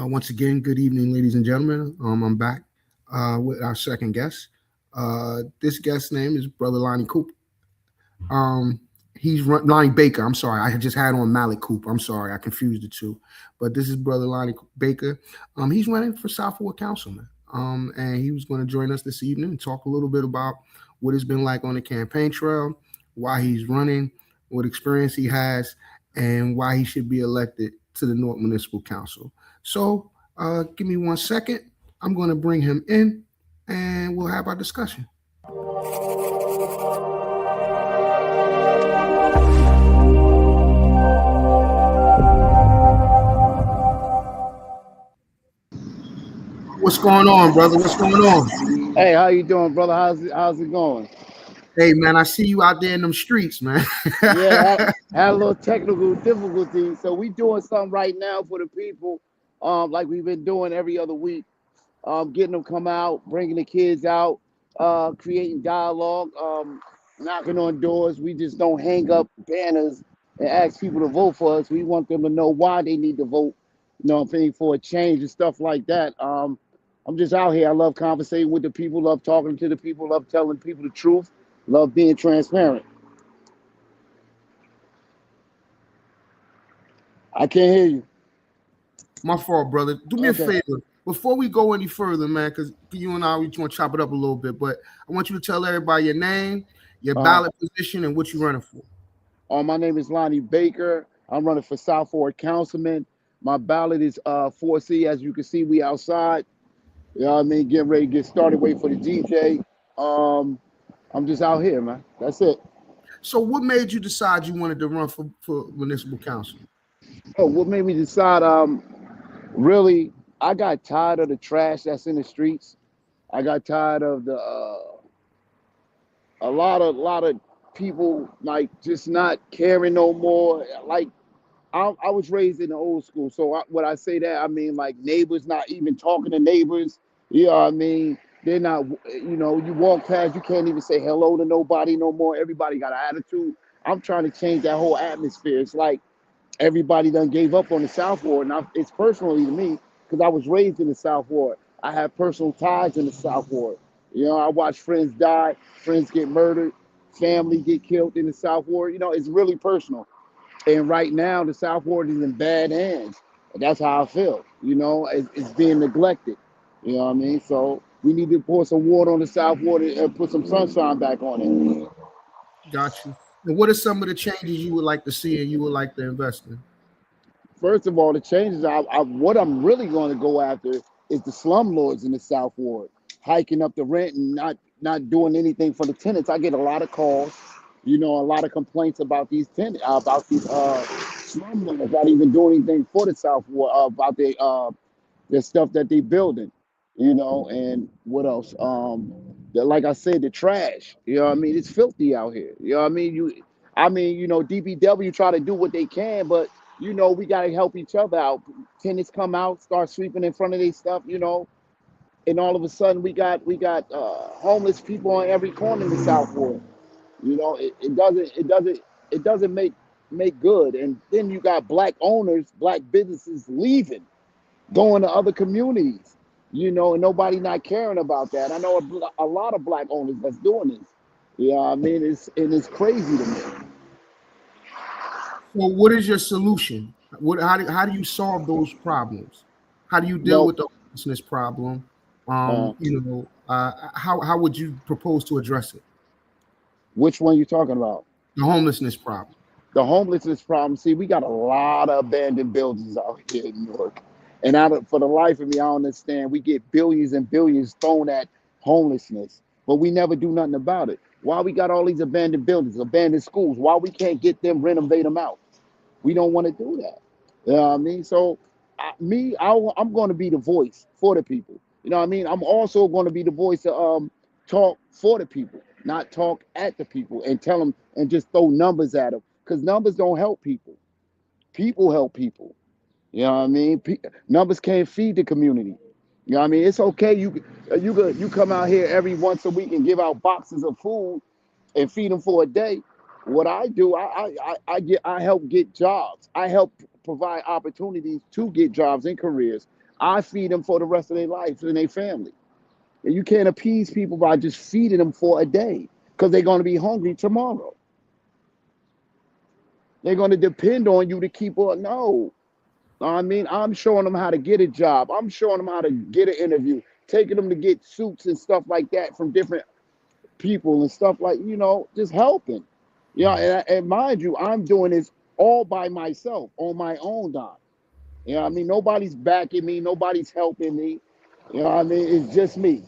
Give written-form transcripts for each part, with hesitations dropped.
Once again, good evening, ladies and gentlemen. I'm back with our second guest. This guest's name is Brother Lonnie Cooper. Lonnie Baker. I'm sorry, I just had on Malik Cooper. I'm sorry, I confused the two. But this is Brother Lonnie Baker. He's running for Southward Councilman. And he was going to join us this evening and talk a little bit about what it's been like on the campaign trail, why he's running, what experience he has, and why he should be elected to the Newark Municipal Council. So give me 1 second. I'm going to bring him in and we'll have our discussion. What's going on, brother? What's going on? Hey, how you doing, brother? How's it going? Hey, man, I see you out there in them streets, man. Yeah, had a little technical difficulty. So we doing something right now for the people, like we've been doing every other week, getting them come out, bringing the kids out, creating dialogue, knocking on doors. We just don't hang up banners and ask people to vote for us. We want them to know why they need to vote, for a change and stuff like that. I'm just out here. I love conversating with the people, love talking to the people, love telling people the truth, love being transparent. I can't hear you. My fault, brother. Do me a favor. Before we go any further, man, because you and I, we want to chop it up a little bit, but I want you to tell everybody your name, your ballot position, and what you're running for. My name is Lonnie Baker. I'm running for Southward Councilman. My ballot is 4C. As you can see, we outside. You know what I mean? Getting ready to get started, wait for the DJ. I'm just out here, man. That's it. So what made you decide you wanted to run for municipal council? Oh, what made me decide? Really, I got tired of the trash that's in the streets. I got tired of the a lot of people like just not caring no more. Like I was raised in the old school, so when I say that, I mean like neighbors not even talking to neighbors. You know what I mean? They're not, you walk past, you can't even say hello to nobody no more. Everybody got an attitude. I'm trying to change that whole atmosphere. It's like everybody done gave up on the Southward. And it's personally to me, because I was raised in the Southward. I have personal ties in the Southward. I watch friends die, friends get murdered, family get killed in the Southward. It's really personal. And right now, the Southward is in bad hands. And that's how I feel. It's being neglected. You know what I mean? So we need to pour some water on the Southward and put some sunshine back on it. Got you. And what are some of the changes you would like to see and you would like to invest in? First of all, the changes, what I'm really going to go after is the slumlords in the Southward, hiking up the rent and not doing anything for the tenants. I get a lot of calls, a lot of complaints about these tenants, about these slumlords not even doing anything for the Southward, about the stuff that they building. And what else? Like I said, the trash. It's filthy out here. DPW try to do what they can, but we gotta help each other out. Tenants come out, start sweeping in front of their stuff, and all of a sudden we got homeless people on every corner in the Southward. It doesn't make good. And then you got black owners, black businesses leaving, going to other communities. And nobody not caring about that. I know a lot of black owners that's doing this. It's crazy to me. So what is your solution? How do you solve those problems? How do you deal with the homelessness problem? How would you propose to address it? Which one you talking about? The homelessness problem. The homelessness problem. See, we got a lot of abandoned buildings out here in Newark. And for the life of me, I don't understand. We get billions and billions thrown at homelessness, but we never do nothing about it. Why we got all these abandoned buildings, abandoned schools? Why we can't get them, renovate them out? We don't want to do that. You know what I mean? So I'm going to be the voice for the people. You know what I mean? I'm also going to be the voice to talk for the people, not talk at the people and tell them and just throw numbers at them, because numbers don't help people. People help people. You know what I mean? Numbers can't feed the community. You know what I mean? It's okay. You come out here every once a week and give out boxes of food and feed them for a day. What I do, I help get jobs. I help provide opportunities to get jobs and careers. I feed them for the rest of their life and their family. And you can't appease people by just feeding them for a day because they're going to be hungry tomorrow. They're going to depend on you to keep on. No, I mean, I'm showing them how to get a job. I'm showing them how to get an interview, taking them to get suits and stuff like that from different people and stuff like, just helping. And mind you, I'm doing this all by myself on my own dime. I mean? Nobody's backing me, nobody's helping me. I mean? It's just me.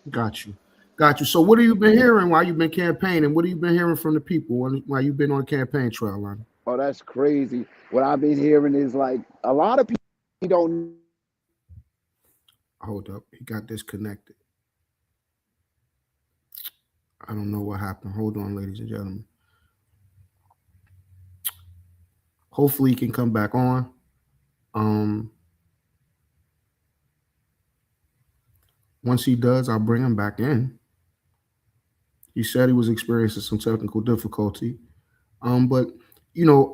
Got you. Got you. So what have you been hearing while you've been campaigning? What have you been hearing from the people while you've been on the campaign trail, Lonnie? Oh, that's crazy. What I've been hearing is like a lot of people don't. Hold up. He got disconnected. I don't know what happened. Hold on, ladies and gentlemen. Hopefully he can come back on. Um, Once he does, I'll bring him back in. He said he was experiencing some technical difficulty. But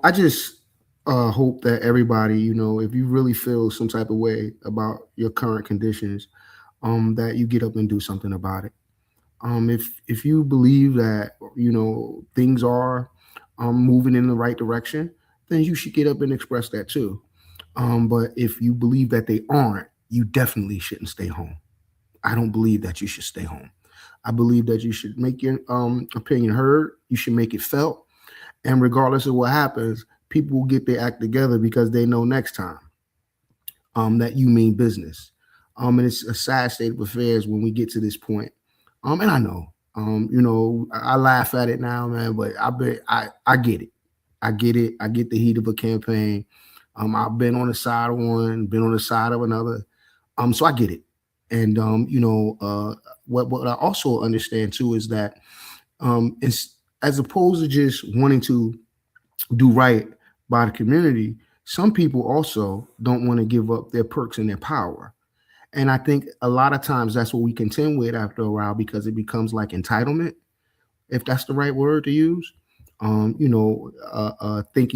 I just hope that everybody, if you really feel some type of way about your current conditions, that you get up and do something about it. If you believe that things are moving in the right direction, then you should get up and express that too. But if you believe that they aren't, you definitely shouldn't stay home. I don't believe that you should stay home. I believe that you should make your opinion heard. You should make it felt, and regardless of what happens, people will get their act together because they know next time that you mean business. And it's a sad state of affairs when we get to this point. And I know, I laugh at it now, man, but I get it. I get it. I get the heat of a campaign. I've been on the side of one, been on the side of another. So I get it. And what I also understand too is that it's as opposed to just wanting to do right by the community, some people also don't want to give up their perks and their power. And I think a lot of times that's what we contend with after a while because it becomes like entitlement, if that's the right word to use. Thinking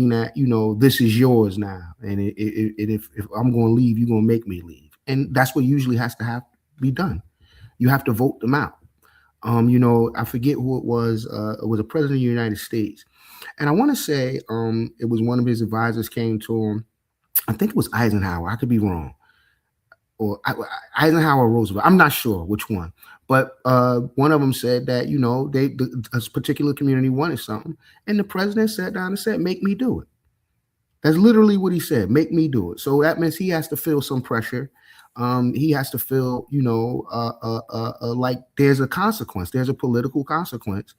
that this is yours now, and if I'm going to leave, you're going to make me leave, and that's what usually has to have be done. You have to vote them out. I forget who it was. It was a president of the United States, and I want to say it was one of his advisors came to him. I think it was Eisenhower. I could be wrong, or Eisenhower or Roosevelt. I'm not sure which one, but one of them said that a particular community wanted something, and the president sat down and said, "Make me do it." That's literally what he said. Make me do it. So that means he has to feel some pressure. He has to feel, like there's a consequence. There's a political consequence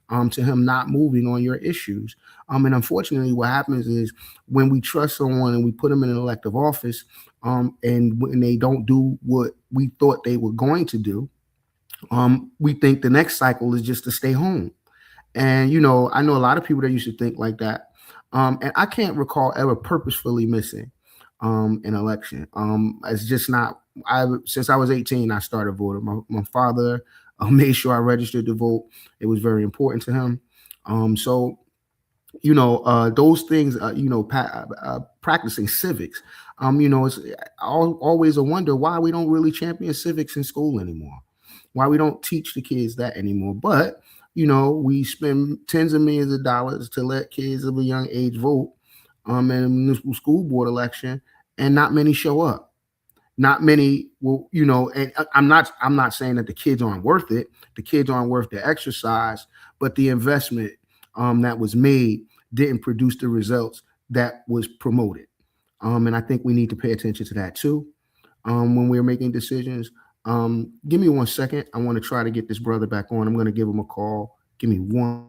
to him not moving on your issues. And unfortunately, what happens is when we trust someone and we put them in an elective office, and when they don't do what we thought they were going to do, we think the next cycle is just to stay home. And I know a lot of people that used to think like that. And I can't recall ever purposefully missing an election. It's just not. I Since I was 18, I started voting. My father made sure I registered to vote. It was very important to him. So those things. Practicing civics. It's always a wonder why we don't really champion civics in school anymore. Why we don't teach the kids that anymore. But we spend tens of millions of dollars to let kids of a young age vote in a municipal school board election, and not many show up. Not many will, and I'm not saying that the kids aren't worth it. The kids aren't worth the exercise, but the investment that was made didn't produce the results that was promoted. And I think we need to pay attention to that too when we're making decisions. Give me 1 second. I want to try to get this brother back on. I'm going to give him a call. Give me one.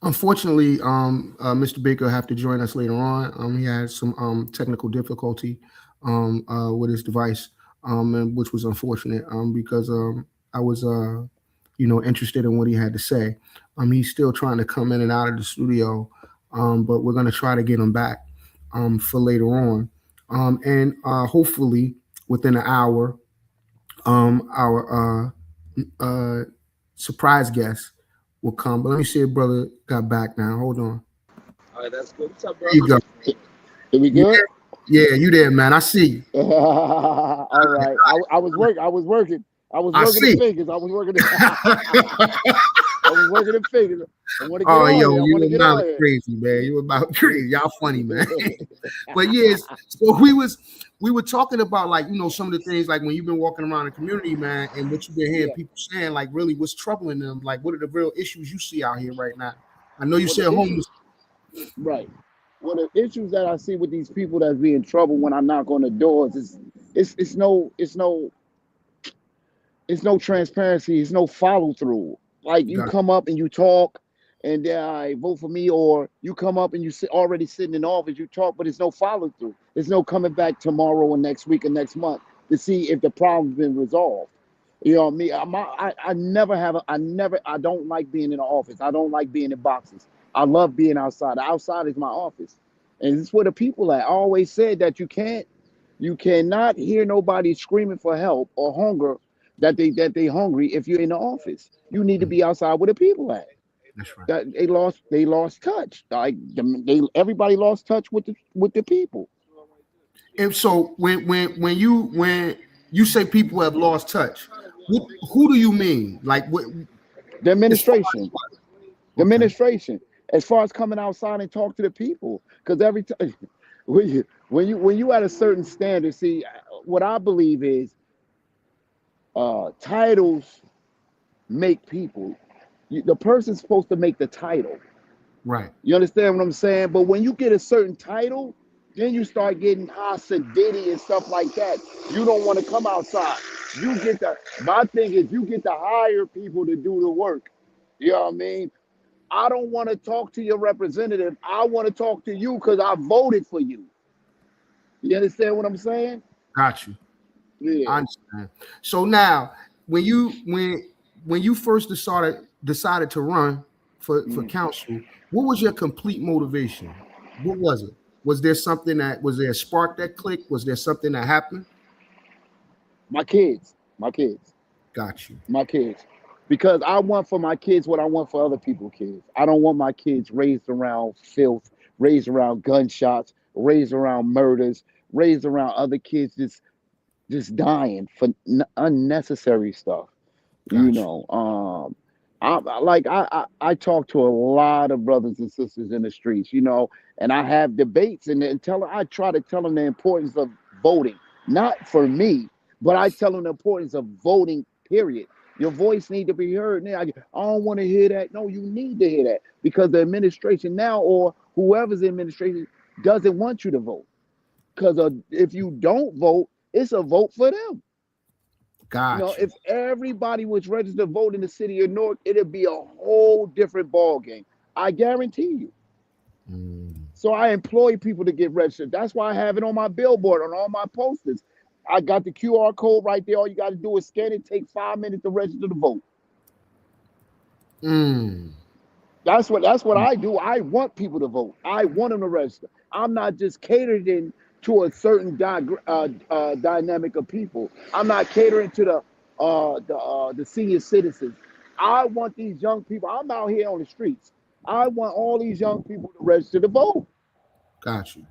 Unfortunately, Mr. Baker have to join us later on. He had some technical difficulty with his device, and which was unfortunate because I was, interested in what he had to say. He's still trying to come in and out of the studio, but we're going to try to get him back for later on, and hopefully within an hour, our surprise guest will come. But let me see if brother got back now. Hold on. All right, that's good. What's up, There bro? you go. Are we You good? there? Yeah, you there, man. I see you. All right. I was working. I was working. I was I working see. the fingers. I was working. I was working the fingers. I want to get Oh, on yo, here. I you want to get about on here. crazy, man. You about crazy. Y'all funny, man. But yes, so we were talking about like some of the things like when you've been walking around the community, man, and what you've been hearing Yeah. people saying, like really what's troubling them, like what are the real issues you see out here right now? I know you Well, said the homeless. issues, right. Well, the issues that I see with these people that's be in trouble when I knock on the doors is it's no transparency, it's no follow through. Like you Got come up and you talk, and then I vote for me, or you come up and you sit already sitting in office, you talk, but it's no follow through. There's no coming back tomorrow or next week or next month to see if the problem's been resolved. You know me, I never have I don't like being in the office. I don't like being in boxes. I love being outside. The outside is my office, and it's where the people at. I always said that you cannot hear nobody screaming for help or hunger that they hungry if you're in the office. You need to mm, be outside where the people at. that's right. That they lost touch. Like they everybody lost touch with the people. And so when you say people have lost touch, who do you mean? Like what? The As far as administration, what? the Okay, administration, as far as coming outside and talk to the people, because every time when you at a certain standard, see what I believe is titles make people. The person's supposed to make the title. right. You understand what I'm saying? But when you get a certain title, then you start getting Diddy and stuff like that. You don't want to come outside. You get the My thing is you get to hire people to do the work. You know what I mean? I don't want to talk to your representative. I want to talk to you because I voted for you. You understand what I'm saying? Got you. Yeah. I understand. So now, when you first decided to run for Mm. council, what was your complete motivation? What was it? Was there something that was there a spark that clicked? Was there something that happened? My kids, my kids. Got you. My kids, because I want for my kids what I want for other people's kids. I don't want my kids raised around filth, raised around gunshots, raised around murders, raised around other kids just dying for unnecessary stuff. You Got you. know, I talk to a lot of brothers and sisters in the streets, and I have debates and I try to tell them the importance of voting, not for me, but I tell them the importance of voting. Period. Your voice need to be heard. Now, I don't want to hear that. No, you need to hear that because the administration now or whoever's in administration doesn't want you to vote. Because if you don't vote, it's a vote for them. Got you. If everybody was registered to vote in the city of Newark, it'd be a whole different ball game. I guarantee you. Mm, So I employ people to get registered. That's why I have it on my billboard, on all my posters. I got the QR code right there. All you got to do is scan it. Take 5 minutes to register to vote. mm. That's what I do. I want people to vote. I want them to register. I'm not just catering to a certain dynamic of people. I'm not catering to the senior citizens. I want these young people. I'm out here on the streets. I want all these young people to register to vote. Got you.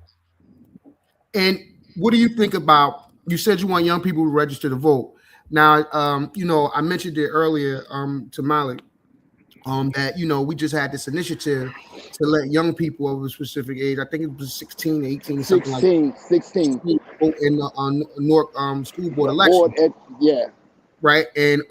And what do you think about? You said you want young people to register to vote. Now, I mentioned it earlier to Malik that we just had this initiative to let young people of a specific age, I think it was 16, 18, something like 16. 16, vote in the Newark school board Board, election, yeah. right? And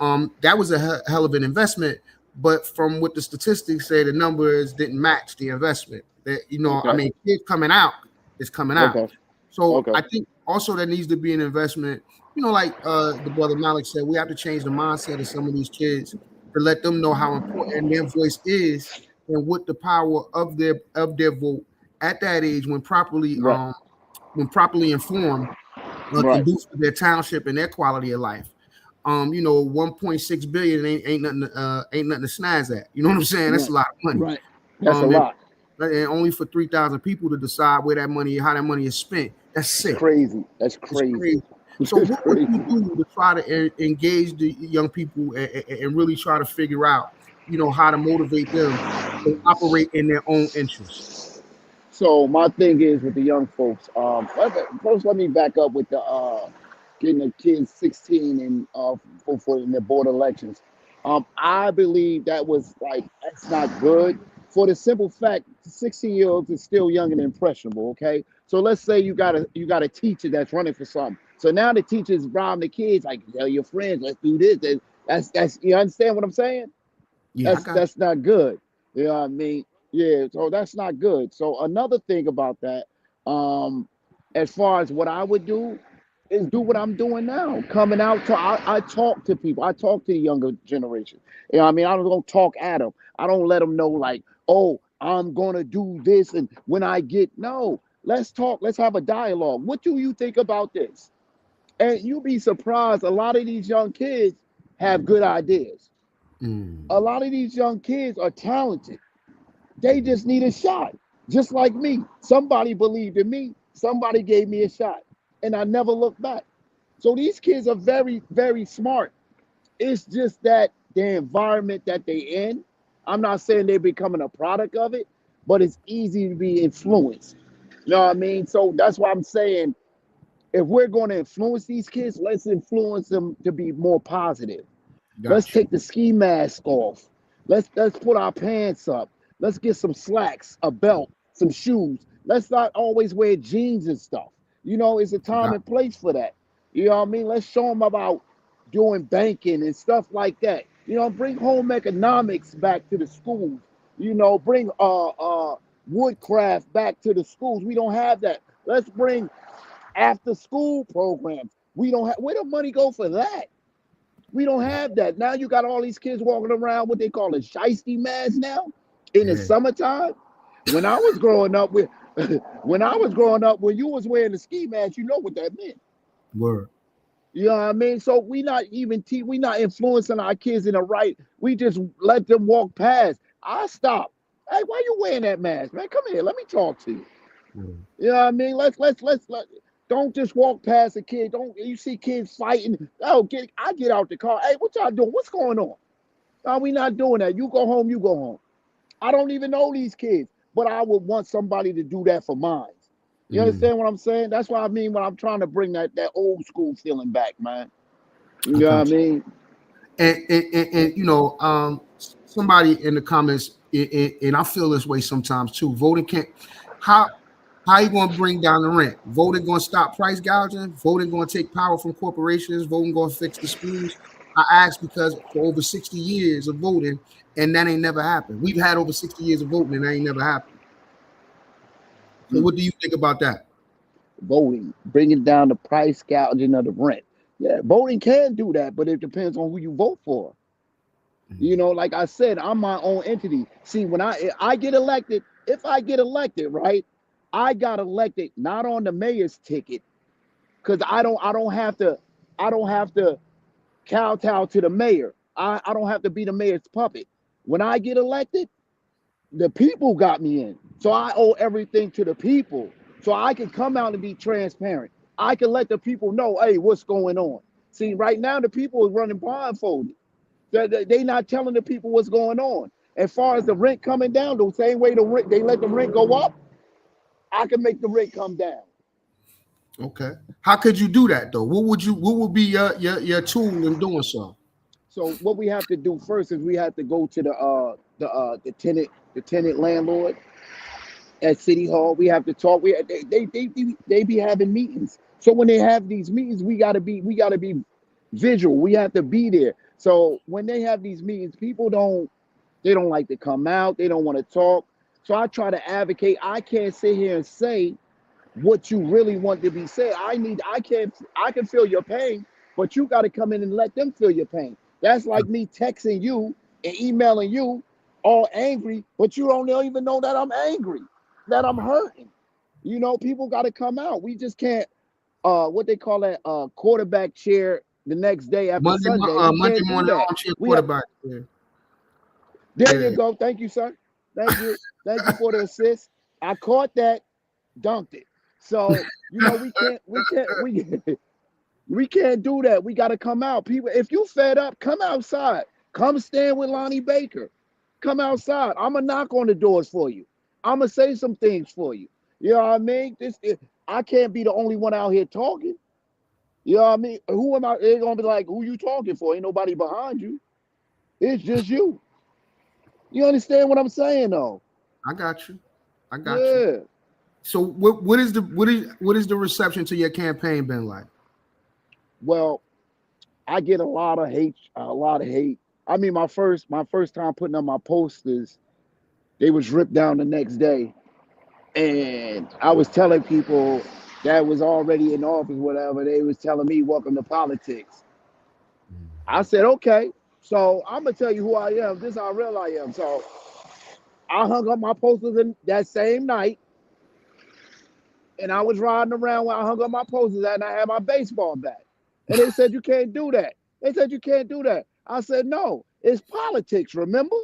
that was a hell of an investment. But from what the statistics say, the numbers didn't match the investment. That I Okay. mean, kids coming out is coming out. Okay. So Okay. I think also there needs to be an investment. Like the brother Malik said, we have to change the mindset of some of these kids to let them know how important their voice is and with the power of their vote at that age, when properly Right. informed, can Right. do for their township and their quality of life. 1.6 billion ain't nothing to snaz at. You know what I'm saying? That's Right. a lot of money. Right. That's a And lot. only for 3,000 people to decide how that money is spent. That's sick. Crazy. That's It's crazy. crazy. So It's what would you crazy. do to try to engage the young people and really try to figure out, how to motivate them to operate in their own interests? So my thing is with the young folks. First, let me back up with the getting the kids 16 and for in the board elections. I believe that's not good for the simple fact 16-year-olds is still young and impressionable. Okay, so let's say you got a teacher that's running for something. So now the teacher's bribing the kids like, tell your friends, let's do this. That's you understand what I'm saying? Yeah, I That's got that's not good. You know what I mean? Yeah, so that's not good. So another thing about that, um, as far as what I would do, is do what I'm doing now. Coming out to I talk to people. I talk to the younger generation. You know what I mean? I don't talk at them. I don't let them know like, oh, I'm gonna do this and when I get no, let's talk, let's have a dialogue. What do you think about this? And you'll be surprised, a lot of these young kids have good ideas. you. A lot of these young kids are talented. They just need a shot. Just like me. Somebody believed in me. Somebody gave me a shot. And I never looked back. So these kids are very, very smart. It's just that the environment that they in. I'm not saying they're becoming a product of it, but it's easy to be influenced. You know what I mean? So that's why I'm saying if we're going to influence these kids, let's influence them to be more positive. Let's Got you. take the ski mask off. Let's put our pants up. Let's get some slacks, a belt, some shoes. Let's not always wear jeans and stuff. It's a time Got and place for that. You know what I mean? Let's show them about doing banking and stuff like that. Bring home economics back to the schools. Bring woodcraft back to the schools. We don't have that. Let's bring after school programs. We don't have where the money go for that? We don't have that. Now you got all these kids walking around what they call a shiesty mask now in the Yeah. summertime. When I was growing up with when you was wearing the ski mask, you know what that meant. Word. You know what I mean? So we not influencing our kids in the right. We just let them walk past. I stop. Hey, why you wearing that mask, man? Come here, let me talk to you. Word. You know what I mean? Let's don't just walk past a kid. Don't you see kids fighting? I get out the car. Hey, what y'all doing? What's going on? No, we not doing that. You go home, you go home. I don't even know these kids, but I would want somebody to do that for mine. You understand what I'm saying? That's what I mean when I'm trying to bring that old school feeling back, man. You I know what I got you. mean? And somebody in the comments, and I feel this way sometimes too. Voting can't. How you going to bring down the rent? Voting going to stop price gouging? Voting going to take power from corporations? Voting going to fix the schools? I ask because for over 60 years of voting, and that ain't never happened. We've had over 60 years of voting, and that ain't never happened. So what do you think about that? Voting, bringing down the price gouging of the rent. Yeah, voting can do that, but it depends on who you vote for. Like I said, I'm my own entity. See, when I get elected, if I get elected, right, I got elected not on the mayor's ticket because I don't have to kowtow to the mayor. I don't have to be the mayor's puppet. When I get elected, the people got me in. So I owe everything to the people. So I can come out and be transparent. I can let the people know, hey, what's going on. See, right now the people are running blindfolded. They not telling the people what's going on. As far as the rent coming down, the same way they let the rent go up, I can make the rent come down. Okay. How could you do that though? What would be your tool in doing so? So what we have to do first is we have to go to the tenant landlord at City Hall. We have to talk. They be having meetings. So when they have these meetings, we gotta be visual. We have to be there. So when they have these meetings, people don't like to come out. They don't want to talk. So I try to advocate. I can't sit here and say what you really want to be said. I can feel your pain, but you got to come in and let them feel your pain. That's like me texting you and emailing you all angry, but you don't even know that I'm angry, that I'm hurting. You know, people got to come out. We just can't, what they call that, quarterback chair the next day after Sunday. We Monday can't do morning that. armchair We have, quarterback. Yeah. there Yeah. you go. Thank you, sir. Thank you. Thank you for the assist. I caught that, dunked it. So, you know, we can't do that. We got to come out. People, if you fed up, come outside. Come stand with Lonnie Baker. Come outside. I'm going to knock on the doors for you. I'm going to say some things for you. You know what I mean? I can't be the only one out here talking. You know what I mean? Who am I? They're going to be like, who you talking for? Ain't nobody behind you. It's just you. You understand what I'm saying, though? I got you. I got you. Yeah. So what is the reception to your campaign been like? Well, I get a lot of hate. I mean, my first time putting up my posters, they was ripped down the next day. And I was telling people that was already in office, whatever, they was telling me, welcome to politics. I said, okay, so I'm going to tell you who I am. This is how real I am. So I hung up my posters in that same night. And I was riding around when I hung up my posters at, and I had my baseball bat. And they said, you can't do that. They said, you can't do that. I said, no, it's politics, remember?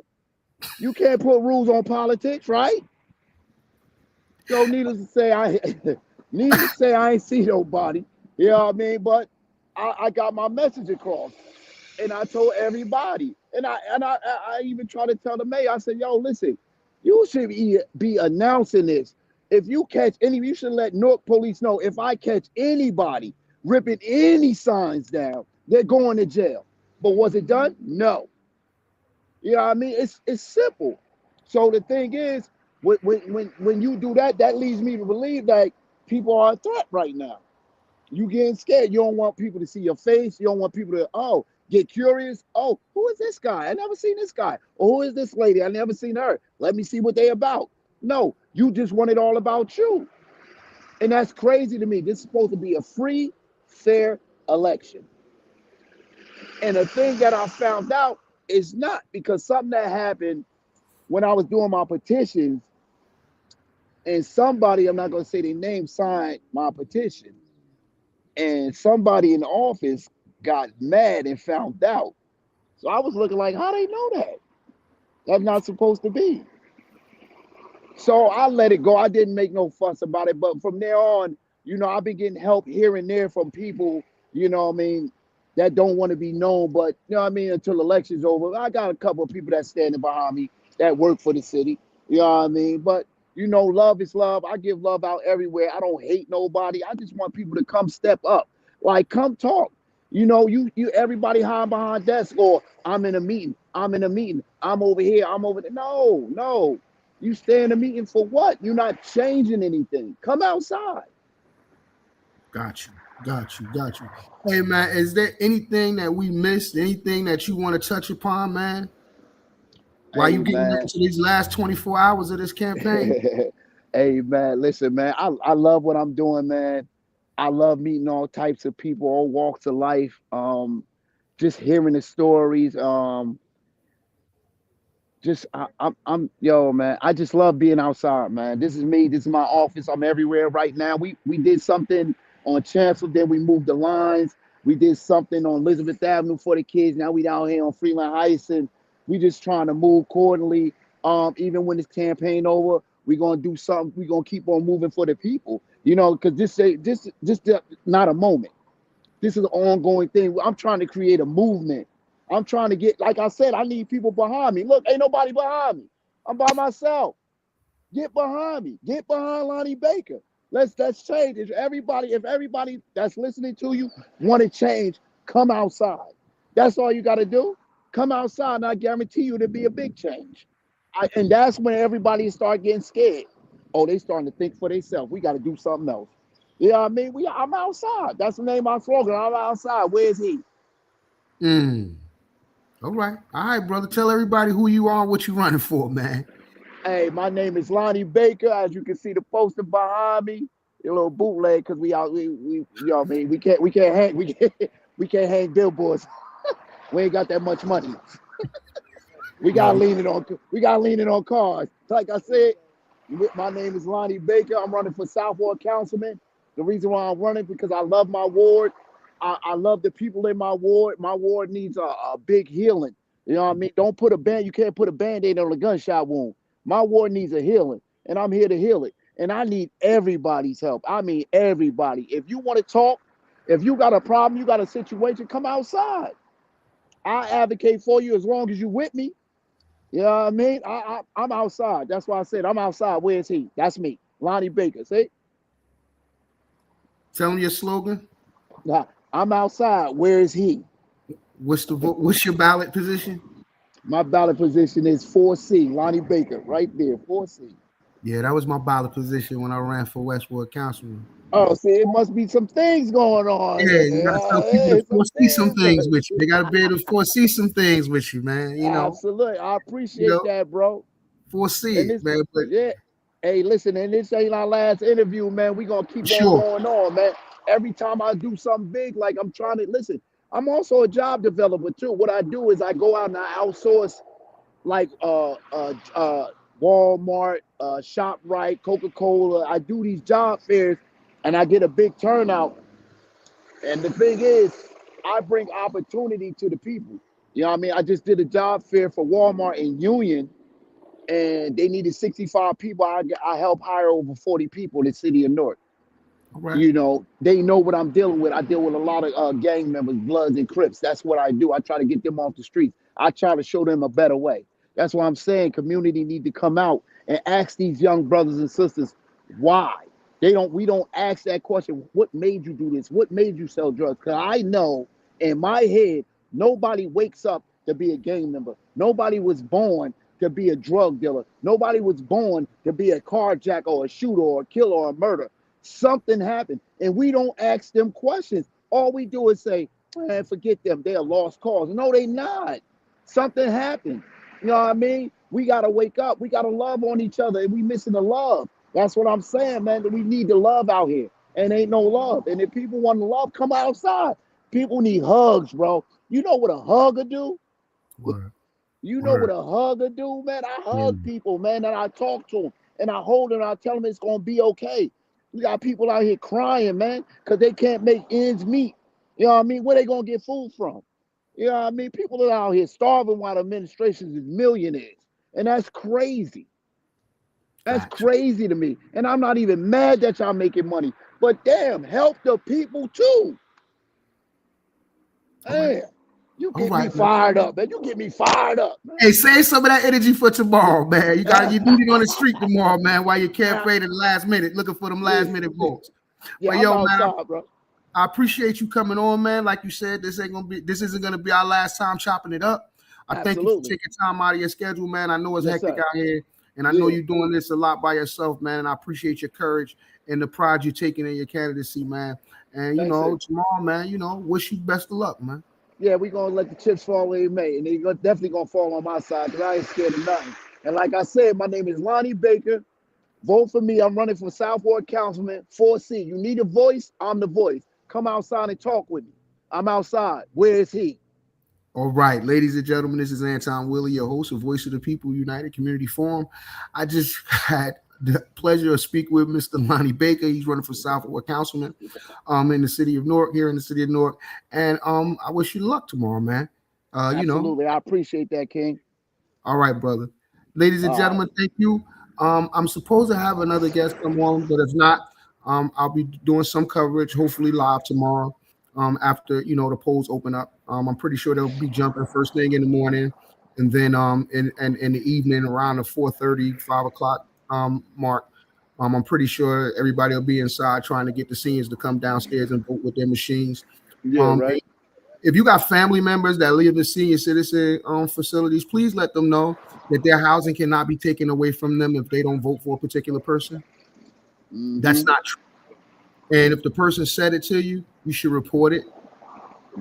You can't put rules on politics, right? So needless to say, I ain't see nobody. You know what I mean? But I got my message across, and I told everybody. And I even tried to tell the mayor. I said, yo, listen, you should be announcing this. If you catch any, you should let Newark police know. If I catch anybody ripping any signs down, they're going to jail. But was it done? No. You know what I mean? It's simple. So the thing is, when you do that, that leads me to believe that people are a threat right now. You getting scared. You don't want people to see your face. You don't want people to, get curious. Oh, who is this guy? I never seen this guy. Or who is this lady? I never seen her. Let me see what they about. No, you just want it all about you. And that's crazy to me. This is supposed to be a free, fair election. And the thing that I found out is not, because something that happened when I was doing my petitions, and somebody, I'm not going to say their name, signed my petition. And somebody in the office got mad and found out. So I was looking like, how they know that? That's not supposed to be. So I let it go. I didn't make no fuss about it. But from there on, I've been getting help here and there from people, that don't want to be known. But, until the election's over, I got a couple of people that's standing behind me that work for the city. You know what I mean? But, love is love. I give love out everywhere. I don't hate nobody. I just want people to come step up. Like, come talk. You everybody hiding behind desk, or I'm in a meeting. I'm over here. I'm over there. No. You stay in a meeting for what? You're not changing anything. Come outside. Got you. Hey, man, is there anything that we missed? Anything that you want to touch upon, man? While you getting into these last 24 hours of this campaign? Hey, man, listen, man, I love what I'm doing, man. I love meeting all types of people, all walks of life. Just hearing the stories. Yo, man, I just love being outside, man. This is me. This is my office. I'm everywhere right now. We did something on Chancellor, then we moved the lines. We did something on Elizabeth Avenue for the kids. Now we down here on Freeland Heights, and we just trying to move accordingly. Even when this campaign over, we're gonna do something. We're gonna keep on moving for the people, because this not a moment. This is an ongoing thing. I'm trying to create a movement. I'm trying to get, like I said, I need people behind me. Look, ain't nobody behind me. I'm by myself. Get behind me. Get behind Lonnie Baker. Let's change. If everybody that's listening to you want to change, come outside. That's all you got to do. Come outside, and I guarantee you there'll be a big change. And that's when everybody start getting scared. Oh, they starting to think for themselves. We got to do something else. You know what I mean? I'm outside. That's the name of my slogan. I'm outside. Where's he? All right, brother. Tell everybody who you are and what you running for, man. Hey, my name is Lonnie Baker. As you can see the poster behind me, a little bootleg, because we you know what I mean? We can't hang billboards. We ain't got that much money. We gotta lean it on cars. Like I said, my name is Lonnie Baker. I'm running for Southward councilman. The reason why I'm running because I love my ward. I love the people in my ward. My ward needs a big healing. You know what I mean? You can't put a band-aid on a gunshot wound. My ward needs a healing, and I'm here to heal it. And I need everybody's help. I mean, everybody. If you want to talk, if you got a problem, you got a situation, come outside. I advocate for you as long as you with me. You know what I mean? I'm outside. That's why I said I'm outside. Where is he? That's me, Lonnie Baker. See? Tell him your slogan. Nah, I'm outside. Where is he? What's your ballot position? My ballot position is 4C, Lonnie Baker, right there, 4C. Yeah, that was my ballot position when I ran for Westwood Councilman. Oh, see, it must be some things going on. Yeah, you gotta tell people to foresee some things with you. They gotta be able to foresee some things with you, man. You know, absolutely. I appreciate that, bro. Foresee it, man. But yeah, hey, listen, and this ain't our last interview, man. We gonna keep on going on, man. Every time I do something big, like I'm trying to listen. I'm also a job developer too. What I do is I go out and I outsource, like Walmart, ShopRite, Coca-Cola. I do these job fairs, and I get a big turnout. And the thing is, I bring opportunity to the people. You know what I mean? I just did a job fair for Walmart in Union, and they needed 65 people. I helped hire over 40 people in the city of Newark. Right. You know, they know what I'm dealing with. I deal with a lot of gang members, Bloods and Crips. That's what I do. I try to get them off the streets. I try to show them a better way. That's why I'm saying community need to come out and ask these young brothers and sisters why. We don't ask that question. What made you do this? What made you sell drugs? Because I know in my head, nobody wakes up to be a gang member. Nobody was born to be a drug dealer. Nobody was born to be a carjacker or a shooter or a killer or a murderer. Something happened, and we don't ask them questions. All we do is say, man, forget them. They're a lost cause. No, they not. Something happened. You know what I mean? We got to wake up. We got to love on each other, and we missing the love. That's what I'm saying, man, that we need the love out here, and ain't no love. And if people want to love, come outside. People need hugs, bro. You know what a hugger do? Word. You know what a hugger do, man? I hug people, man, and I talk to them, and I hold them, and I tell them it's going to be okay. We got people out here crying, man, because they can't make ends meet. You know what I mean? Where they going to get food from? You know what I mean? People are out here starving while the administration is millionaires. And that's crazy. That's crazy to me. And I'm not even mad that y'all making money. But damn, help the people too. Damn. You get me fired up, man. You get me fired up, man. Hey, save some of that energy for tomorrow, man. You need it on the street tomorrow, man, while you campaigning the last minute, looking for them last minute votes. Yeah, but yo, outside, man, I appreciate you coming on, man. Like you said, this isn't gonna be our last time chopping it up. I thank you for taking time out of your schedule, man. I know it's hectic out here, and I know you're doing this a lot by yourself, man. And I appreciate your courage and the pride you're taking in your candidacy, man. And tomorrow, man, wish you best of luck, man. Yeah, we're going to let the chips fall where they may. And they're definitely going to fall on my side because I ain't scared of nothing. And like I said, my name is Lonnie Baker. Vote for me. I'm running for Southward councilman, 4C. You need a voice? I'm the voice. Come outside and talk with me. I'm outside. Where is he? All right, ladies and gentlemen, this is Anton Willie, your host of Voice of the People United Community Forum. I just had the pleasure of speaking with Mr. Lonnie Baker. He's running for Southward councilman in the city of Newark, here in the city of Newark. And I wish you luck tomorrow, man. Absolutely. I appreciate that, King. All right, brother. Ladies and gentlemen, thank you. I'm supposed to have another guest come on, but if not, I'll be doing some coverage, hopefully live tomorrow after, the polls open up. I'm pretty sure they'll be jumping first thing in the morning, and then in the evening around the 4:30, 5 o'clock mark. I'm pretty sure everybody will be inside trying to get the seniors to come downstairs and vote with their machines. Yeah, right. If you got family members that live in senior citizen facilities, please let them know that their housing cannot be taken away from them if they don't vote for a particular person. Mm-hmm. That's not true. And if the person said it to you, you should report it.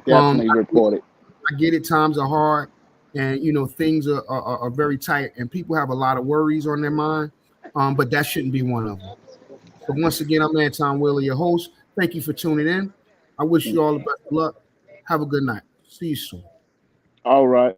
Definitely report it. I get it. Times are hard, and things are very tight, and people have a lot of worries on their mind. But that shouldn't be one of them. So once again, I'm Anton Willie, your host. Thank you for tuning in. I wish you all the best of luck. Have a good night. See you soon. All right.